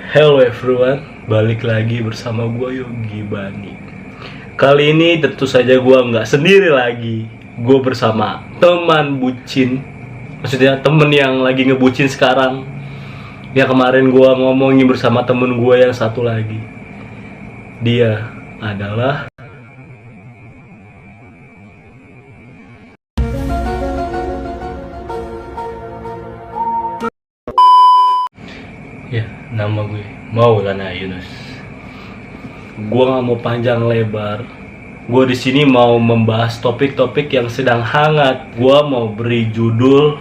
Hello everyone, balik lagi bersama gue Yogi Bani. Kali ini tentu saja gue nggak sendiri lagi. Gue bersama teman bucin. Maksudnya temen yang lagi ngebucin sekarang. Yang kemarin gue ngomongin bersama temen gue yang satu lagi. Dia adalah ya, nama gue Maulana Yunus. Gue nggak mau panjang lebar. Gue di sini mau membahas topik-topik yang sedang hangat. Gue mau beri judul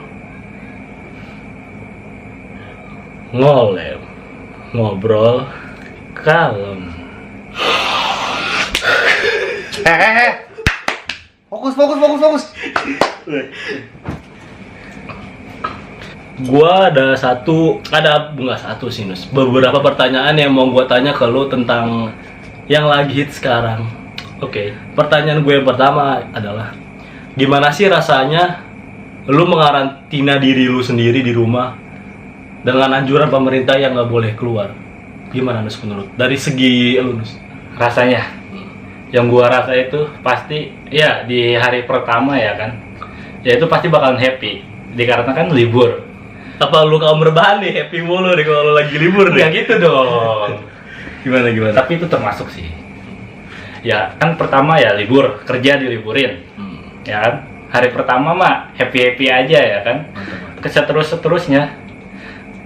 ngobrol kalem. Fokus. Gua ada nggak satu sih, Nus. Beberapa pertanyaan yang mau gua tanya ke lu tentang yang lagi hit sekarang. Oke. Pertanyaan gue yang pertama adalah, gimana sih rasanya lu mengarantina diri lu sendiri di rumah dengan anjuran pemerintah yang nggak boleh keluar? Gimana, Nus, menurut dari segi lu, Nus? Rasanya yang gua rasa itu pasti ya di hari pertama ya kan, ya itu pasti bakalan happy dikarenakan libur. Apa lu kaum berbahan nih, happy mulu deh kalau lu lagi libur deh? Ya gitu dong. Gimana? Tapi itu termasuk sih. Ya kan pertama ya libur, kerja diliburin. Ya kan? Hari pertama mah happy aja ya kan. Seterusnya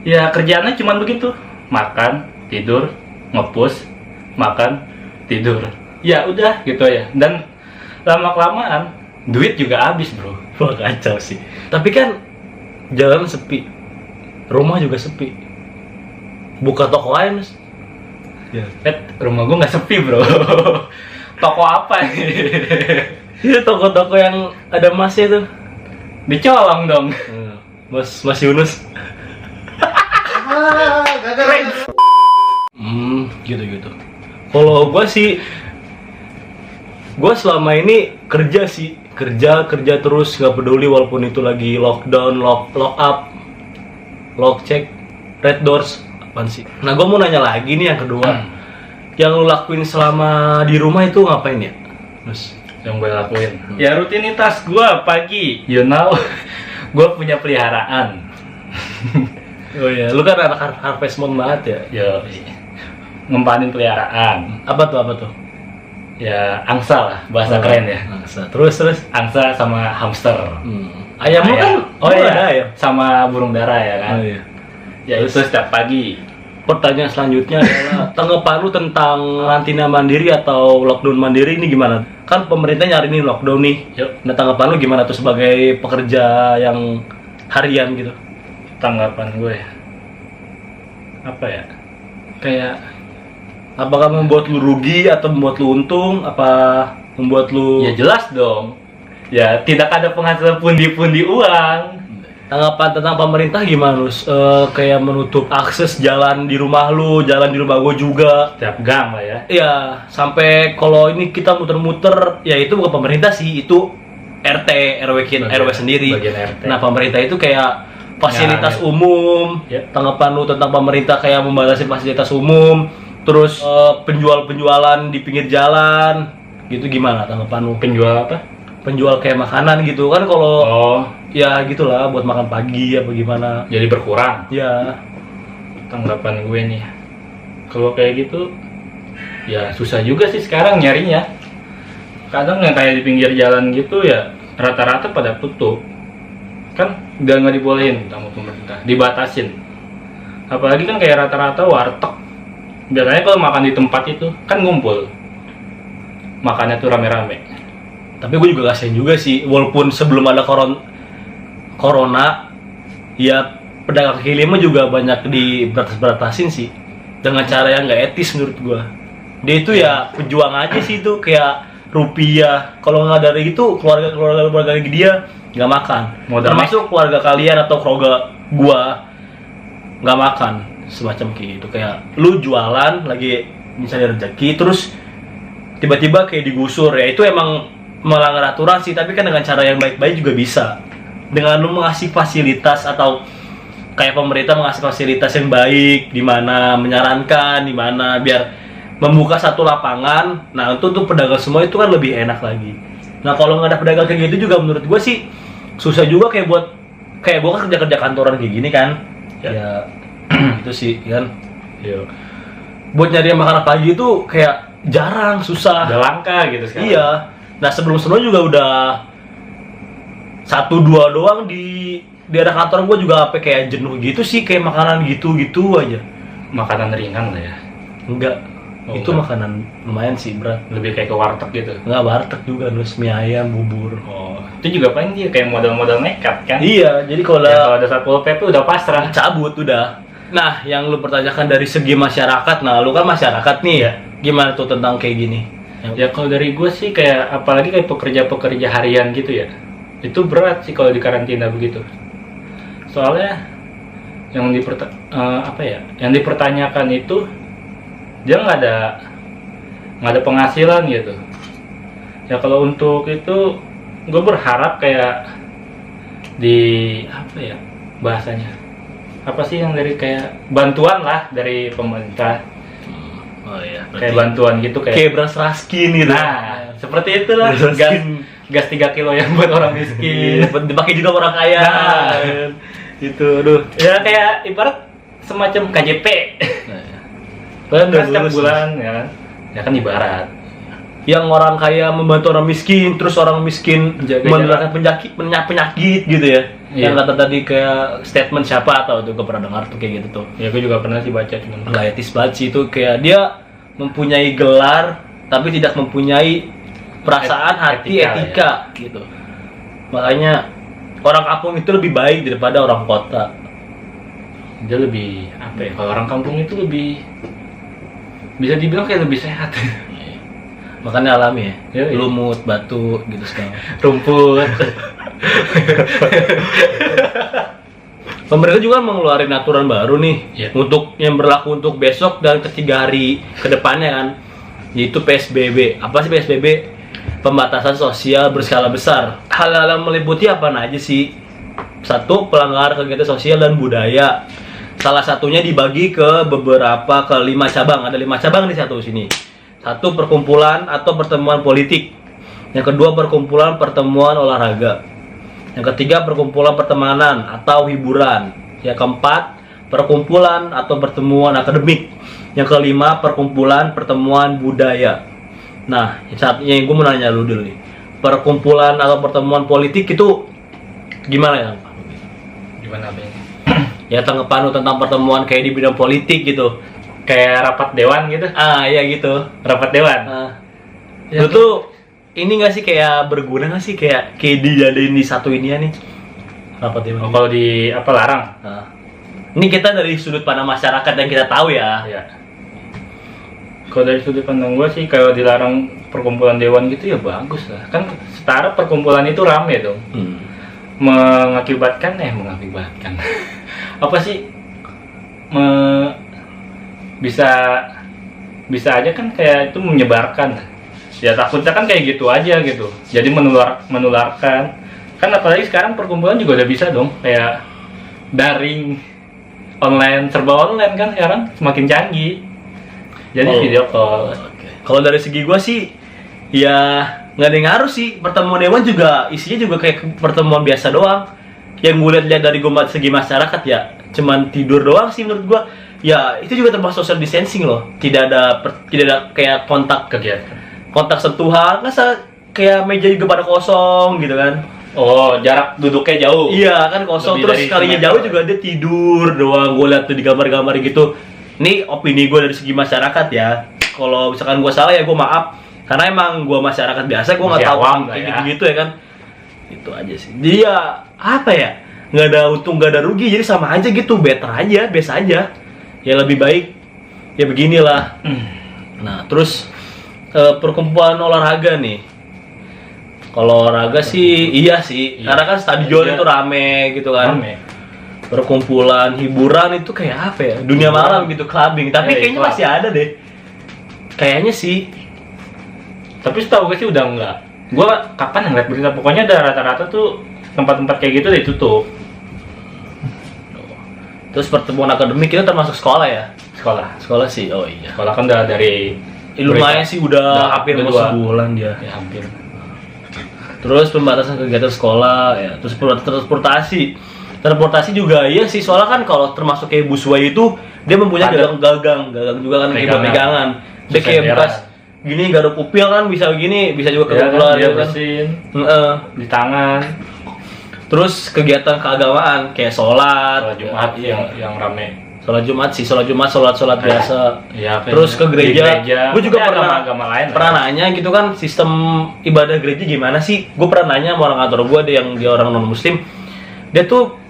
ya kerjaannya cuma begitu. Makan, tidur, ngepush, makan, tidur. Ya udah gitu ya. Dan lama-kelamaan duit juga habis, bro. Wah, kacau sih. Tapi kan jalan sepi, rumah juga sepi. Buka toko aja, Mas. Ya. Rumah gua nggak sepi, bro. Toko apa nih? Itu toko-toko yang ada masnya tuh. Dicolong dong. Mas Yunus. Gitu. Kalau gua sih, gua selama ini kerja terus, nggak peduli walaupun itu lagi lockdown, lock up, lock check, red doors, apaan sih? Nah, gue mau nanya lagi nih yang kedua, yang lu lakuin selama di rumah itu ngapain ya, Mas? Yang gue lakuin, ya rutinitas gue pagi, gue punya peliharaan. Oh iya, lu kan anak harvest moon banget ya? Yo, ngempanin peliharaan. Apa tuh? Ya angsa lah, bahasa keren ya. Angsa. Terus? Angsa sama hamster. Ayam lu kan? Oh iya, ada ayam. Sama burung dara ya kan. Oh iya. Ya itu setiap pagi. Pertanyaan selanjutnya adalah tanggapan lu tentang karantina mandiri atau lockdown mandiri ini gimana? Kan pemerintah nyari nih lockdown nih. Yuk. Nah, tanggapan lu gimana tuh sebagai pekerja yang harian gitu? Tanggapan gue apa ya? Kayak apakah membuat lu rugi atau membuat lu untung? Apa membuat lu... Ya jelas dong. Ya tidak ada penghasilan pundi-pundi uang. Tanggapan tentang pemerintah gimana, Lus? Kayak menutup akses jalan di rumah lu, jalan di rumah gue juga. Setiap gang lah ya. Iya, sampai kalau ini kita muter-muter, ya itu bukan pemerintah sih, itu RT, RW sendiri. RT. Nah, pemerintah itu kayak fasilitas umum. Ya. Tanggapan lu tentang pemerintah kayak membatasi fasilitas umum, terus penjualan di pinggir jalan, gitu gimana tanggapan lu? Penjual apa? Penjual kayak makanan gitu kan, kalau ya gitulah buat makan pagi apa gimana. Jadi berkurang. Ya. Tanggapan gue nih, kalau kayak gitu ya susah juga sih sekarang nyarinya. Kadang yang kayak di pinggir jalan gitu ya rata-rata pada tutup. Kan udah nggak dibolehin sama pemerintah, dibatasin. Apalagi kan kayak rata-rata warteg. Biasanya kalau makan di tempat itu kan ngumpul, makannya tuh rame-rame. Tapi gue juga kasihan juga sih, walaupun sebelum ada corona, ya pedagang kaki lima juga banyak diberatasin sih, dengan cara yang nggak etis menurut gue. Dia itu ya pejuang aja sih, itu kayak rupiah. Kalau nggak dari itu keluarga dia nggak makan. Termasuk keluarga kalian atau keluarga gua nggak makan, semacam kayak gitu. Kayak lu jualan lagi misalnya rezeki, terus tiba-tiba kayak digusur, ya itu emang melanggar aturan sih, tapi kan dengan cara yang baik-baik juga bisa. Dengan lu mengasih fasilitas atau kayak pemerintah mengasih fasilitas yang baik, di mana menyarankan, di mana biar membuka satu lapangan. Nah untuk pedagang semua itu kan lebih enak lagi. Nah kalau nggak ada pedagang kayak gitu juga menurut gue sih susah juga, kayak gue kan kerja kantoran kayak gini kan, ya itu sih kan. Iya. Buat nyari makanan pagi itu kayak jarang, susah. Udah langka gitu sekarang. Iya. Nah sebelum juga udah 1-2 doang di daerah kantor gue juga apa kayak jenuh gitu sih, kayak makanan gitu aja. Makanan ringan lah ya. Enggak. Oh, itu enggak. makanan lumayan sih berat. Lebih kayak ke warteg gitu. Enggak, warteg juga, terus mie ayam, bubur. Oh, itu juga paling dia kayak modal-modal nekat kan? Iya, jadi kalau Ya, kalau ada Satpol PP udah pasrah. cabut udah. Nah, yang lu pertanyakan dari segi masyarakat, nah lu kan masyarakat nih ya, gimana tuh tentang kayak gini? Ya kalau dari gue sih kayak apalagi kayak pekerja harian gitu ya, itu berat sih kalau di karantina begitu. Soalnya yang yang dipertanyakan itu dia nggak ada penghasilan gitu. Ya kalau untuk itu gue berharap kayak di apa ya bahasanya, apa sih yang dari kayak bantuan lah dari pemerintah. Oh iya, Kayak bantuan gitu kayak beras raskin gitu. nah seperti itulah, Beras gas raskin. 3 kilo yang buat orang miskin. Dipakai juga orang kaya. Nah. Itu aduh. Ya kayak ibarat semacam KJP Kan kan setiap bulan ya kan, ya kan ibarat yang orang kaya membantu orang miskin, terus orang miskin Menjaga menularkan penyakit gitu ya. Iya. Yang kata tadi kayak statement siapa atau tuh gue pernah dengar tuh kayak gitu tuh. ya. Gue juga pernah sih baca, cuman Nggak etis banget sih itu, kayak dia mempunyai gelar tapi tidak mempunyai perasaan, hati, etika gitu. Makanya orang kampung itu lebih baik daripada orang kota. dia lebih apa ya, kalau orang kampung itu lebih bisa dibilang kayak lebih sehat. Makanya alami ya, Yoi. lumut, batu gitu sekarang. Rumput. Pemerintah juga mengeluarkan aturan baru nih, Iya. untuk yang berlaku untuk besok dan ketiga hari ke depannya kan, yaitu PSBB. Apa sih PSBB? Pembatasan sosial berskala besar. Hal-hal yang meliputi apa aja sih? Satu, pelanggaran kegiatan sosial dan budaya. Salah satunya dibagi ke 5 cabang. Ada 5 cabang di satu sini. Satu, perkumpulan atau pertemuan politik. Yang kedua, perkumpulan pertemuan olahraga. Yang ketiga, perkumpulan pertemanan atau hiburan. Yang keempat, perkumpulan atau pertemuan akademik. Yang kelima, perkumpulan pertemuan budaya. Nah, yang gue mau nanya lu dulu nih. Perkumpulan atau pertemuan politik itu gimana ya? Gimana apa ini? Ya tanggapan lu tentang pertemuan kayak di bidang politik gitu. Kayak rapat dewan gitu. Ah, iya gitu. Rapat dewan. Lu tuh ini nggak sih kayak berguna nggak sih kayak dijadiin di satu ini ya nih? Rapat dewan. Oh, kalau di apa larang? Nah, ini kita dari sudut pandang masyarakat yang kita tahu ya. Ya. Kalau dari sudut pandang gue sih kalau dilarang perkumpulan dewan gitu ya bagus lah. Kan setara perkumpulan itu rame dong. Mengakibatkan apa sih bisa aja kan kayak itu menyebarkan ya, takutnya kan kayak gitu aja gitu, jadi menularkan kan. Apalagi sekarang perkumpulan juga udah bisa dong kayak daring, online, serba online kan sekarang semakin canggih, jadi video call. Kalau dari segi gua sih ya nggak ada yang ngaruh sih. Pertemuan dewan juga isinya juga kayak pertemuan biasa doang. Yang gue lihat dari gue segi masyarakat ya cuman tidur doang sih menurut gua. Ya itu juga termasuk social distancing loh. Tidak ada kayak kontak sentuhan. Masa kayak meja juga pada kosong gitu kan. Oh, jarak duduknya jauh. Iya kan kosong. Lebih Terus dari sekalinya semeter. jauh juga dia tidur doang. Gue lihat tuh di gambar-gambar gitu. Ini opini gue dari segi masyarakat ya. Kalau misalkan gue salah ya gue maaf. Karena emang gue masyarakat biasa, gue nggak Masih tahu awam lah kayak ya. gitu-gitu ya kan. Itu aja sih. Jadi ya apa ya? Nggak ada untung nggak ada rugi. Jadi sama aja gitu. Better aja, biasa aja. Ya lebih baik ya beginilah. Nah terus perkumpulan olahraga nih. Kalau olahraga sih iya sih. Iya. Karena kan stadion Iya. itu rame gitu kan. Rame. Perkumpulan hiburan itu kayak apa ya? Dunia malam gitu, clubbing. Tapi kayaknya club. masih ada deh. Kayaknya sih. Tapi setahu gue sih udah enggak. Gue kapan ngeliat berita, pokoknya ada rata-rata tuh tempat-tempat kayak gitu ditutup. Terus pertemuan akademik itu termasuk sekolah ya? Sekolah. Sekolah sih, oh iya. Sekolah kan udah dari Lumayan sih udah hampir mau udah 2 sebulan dia. Ya hampir. Terus pembatasan kegiatan sekolah ya, terus transportasi. Transportasi juga iya sih, soalnya kan kalau termasuk kayak busway itu dia mempunyai gagang juga kan kayak buat pegangan. Dia kayak bekas gini garuk upil kan bisa begini, bisa juga keluar dia kan. bersihin di tangan. Terus kegiatan keagamaan kayak sholat Jumat ya, yang rame. sholat Jumat sih, sholat biasa. Ya, Terus ke gereja. Gue juga pernah agama lain nanya gitu kan, sistem ibadah gereja gimana sih? Gue pernah nanya sama orang kantor gue, dia orang non muslim. Dia tuh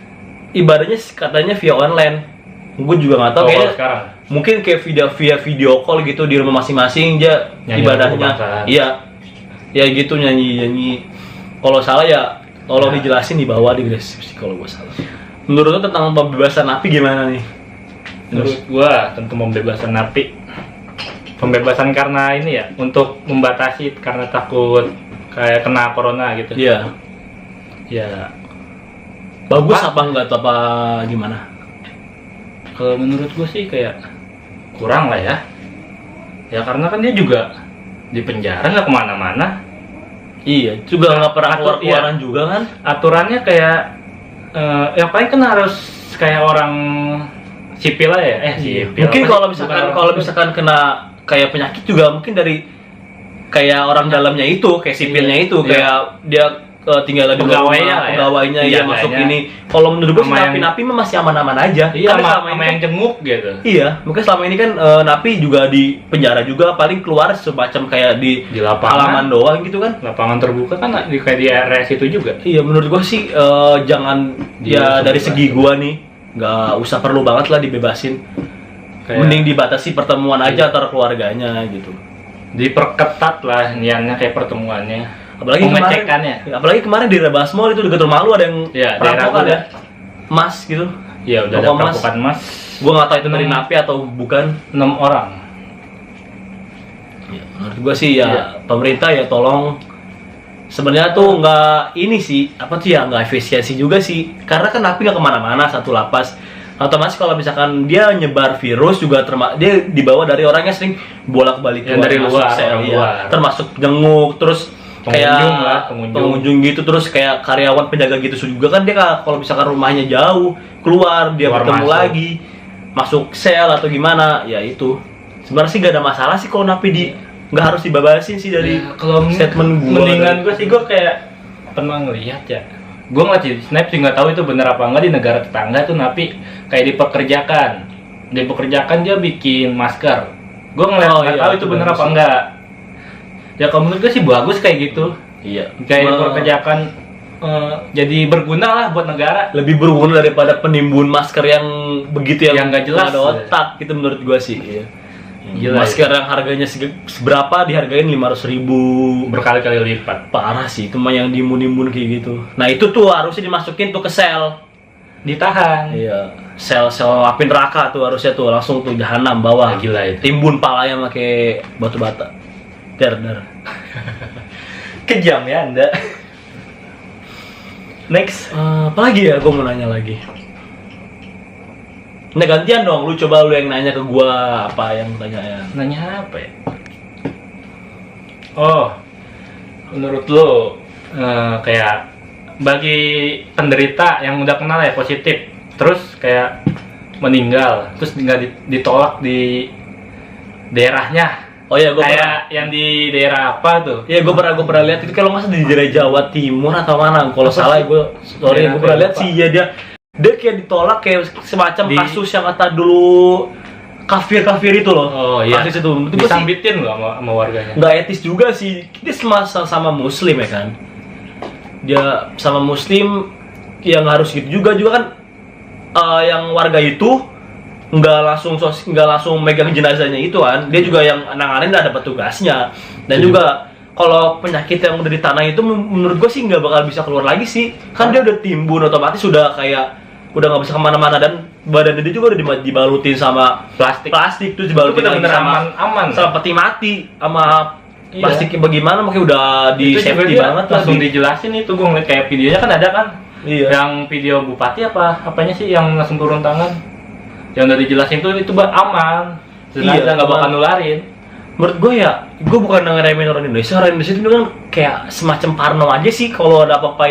ibadahnya katanya via online. Gue juga nggak tahu kayaknya sekarang. Mungkin kayak via video call gitu di rumah masing-masing dia ibadahnya. Iya. Ya gitu nyanyi. Kalau salah ya tolong dijelasin di bawah di deskripsi kalau gue salah. Menurut lo tentang pembebasan napi gimana nih? Menurut gua tentang pembebasan napi, pembebasan karena ini ya, untuk membatasi karena takut kayak kena corona gitu. Iya. Ya. Bagus apa enggak tuh apa gimana? Kalau menurut gua sih kayak kurang lah ya. Ya karena kan dia juga di penjara nggak kemana-mana. Iya, juga nggak pernah keluar-keluaran juga kan? Aturannya kayak yang paling kan harus kayak orang sipil lah ya. Sipil. Mungkin kalau misalkan kena kayak penyakit juga mungkin dari kayak orang dalamnya itu, kayak sipilnya itu, kayak dia tinggal di pegawainya ya masuk ini. Kalau menurut gue napi mah masih aman-aman aja. Iya, sama yang jenguk gitu. Iya, mungkin selama ini kan napi juga di penjara juga, paling keluar semacam kayak di lapangan halaman doang gitu kan. Lapangan terbuka kan kayak di RS itu juga. Iya, menurut gue sih jangan ya dari segi gua nih nggak usah perlu banget lah dibebasin. Mending dibatasi pertemuan aja antar keluarganya gitu. Diperketat lah niatnya kayak pertemuannya. Apalagi kemarin di Rebas Mall itu dekat rumah lu ada yang perampokan ya, emas gitu. Iya udah ada perampokan emas. Gua nggak tahu itu dari napi atau bukan. 6 orang. Ya, menurut gua sih ya pemerintah ya tolong. Sebenarnya tuh nggak ini sih apa tuh ya nggak efisiensi juga sih, karena kan napi nggak kemana-mana satu lapas. Otomatis kalau misalkan dia nyebar virus juga dia dibawa dari orang yang sering bolak-balik dari luar, termasuk jenguk terus pengunjung gitu, terus kayak karyawan penjaga gitu juga kan dia kalau misalkan rumahnya jauh keluar dia bertemu lagi masuk sel atau gimana ya itu sebenarnya sih gak ada masalah sih kalau napi nggak harus dibebasin sih dari kalau statement gue. Mendingan gue sih gue kayak pernah ngelihat ya, gue ngeliat di snap sih nggak tahu itu bener apa enggak, di negara tetangga tuh napi kayak dipekerjakan dia bikin masker. Gue ngeliat nggak tahu itu bener apa enggak. Ya kalau menurut gue sih bagus kayak gitu. Iya. Kayak dipekerjakan jadi berguna lah buat negara. Lebih berguna daripada penimbun masker yang begitu yang nggak jelas ada otak gitu menurut gue sih. Iya. Gila, masker yang harganya seberapa dihargain 500.000 berkali-kali lipat. Parah sih itu mah yang diimun kayak gitu. Nah itu tuh harusnya dimasukin tuh ke sel, ditahan. Iya, sel api neraka tuh harusnya tuh langsung tuh jahanam bawah. Gila itu. Timbun palanya pakai batu bata. Dar. Kejam ya Anda. Next. Apa lagi ya? Gue mau nanya lagi. Nah gantian dong, lu coba lu yang nanya ke gua apa yang tanya ya. Nanya apa ya? Oh, menurut lu kayak bagi penderita yang udah kenal ya positif, terus kayak meninggal, terus nggak ditolak di daerahnya. Oh iya, gua kayak yang di daerah apa tuh? Iya, gua pernah lihat itu kalau nggak salah di daerah Jawa Timur atau mana. Kalau salah gua pernah lihat sih ya dia kayak ditolak kayak semacam kasus yang kata dulu kafir itu loh. Oh iya. Kasus itu disambitin loh sama warganya. Nggak etis juga sih. Dia sama muslim ya kan. Dia sama muslim yang harus gitu juga kan yang warga itu nggak langsung megang jenazahnya itu kan. Dia juga yang nanganin ada petugasnya. Dan juga kalau penyakit yang udah di tanah itu menurut gue sih nggak bakal bisa keluar lagi sih. Kan dia udah timbun otomatis udah nggak bisa kemana-mana dan badan dia juga udah dibalutin sama plastik terus dibalutin lagi aman sama peti mati sama plastiknya bagaimana makanya udah di safety banget langsung dijelasin itu. Gue ngeliat kayak videonya kan ada kan yang video bupati apanya sih yang langsung turun tangan yang udah dijelasin tuh itu aman. Jenazah Iya, nggak bakal aman. nularin. Menurut gue ya, gue bukan ngeremehin orang Indonesia itu kan kayak semacam parno aja sih kalau ada apa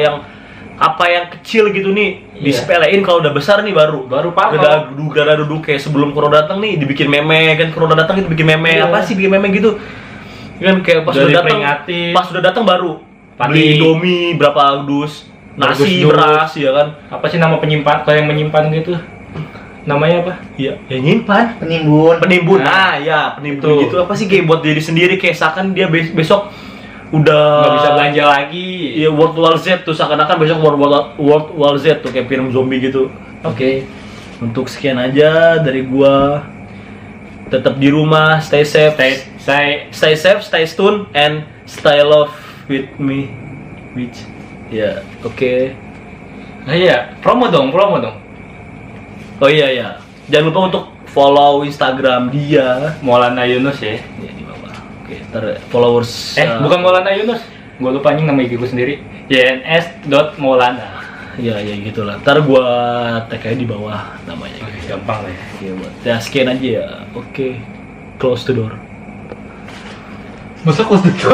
yang kecil gitu nih Iya. disepelein, kalau udah besar nih baru parno. gara duduk kayak sebelum corona datang nih dibikin meme kan, corona datang itu bikin meme Iya. apa sih bikin meme gitu kan, kayak pas Udah udah datang diperingatin. pas udah datang baru Pati. beli Indomie berapa dus nasi Dus. beras ya kan. Apa sih nama penyimpan? Kalau yang menyimpan gitu, namanya apa? Iya, ya nyimpan. Penimbun. Nah, Ya, penimbun itu. gitu. Apa sih kayak buat diri sendiri, kayak seakan dia besok udah Nggak bisa belanja lagi. Iya, World War Z tuh seakan-akan besok World War Z tuh kayak film zombie gitu. Oke. Untuk sekian aja dari gua. Tetap di rumah, stay safe. Stay safe, stay tune and stay love with me. Which ya, oke. Nah, iya, promo dong. Oh iya. Jangan lupa untuk follow Instagram dia. Maulana Yunus ya. Ya di bawah. Oke, ntar followers. Bukan Maulana Yunus. Gue lupa anjing nama IG gue sendiri. YNS.Maulana. Ya gitulah. Ntar gua tag aja di bawah namanya. Oke, gampang lah ya. Iya buat. Ya sekian aja ya. Oke. Close the door. Masa close the door?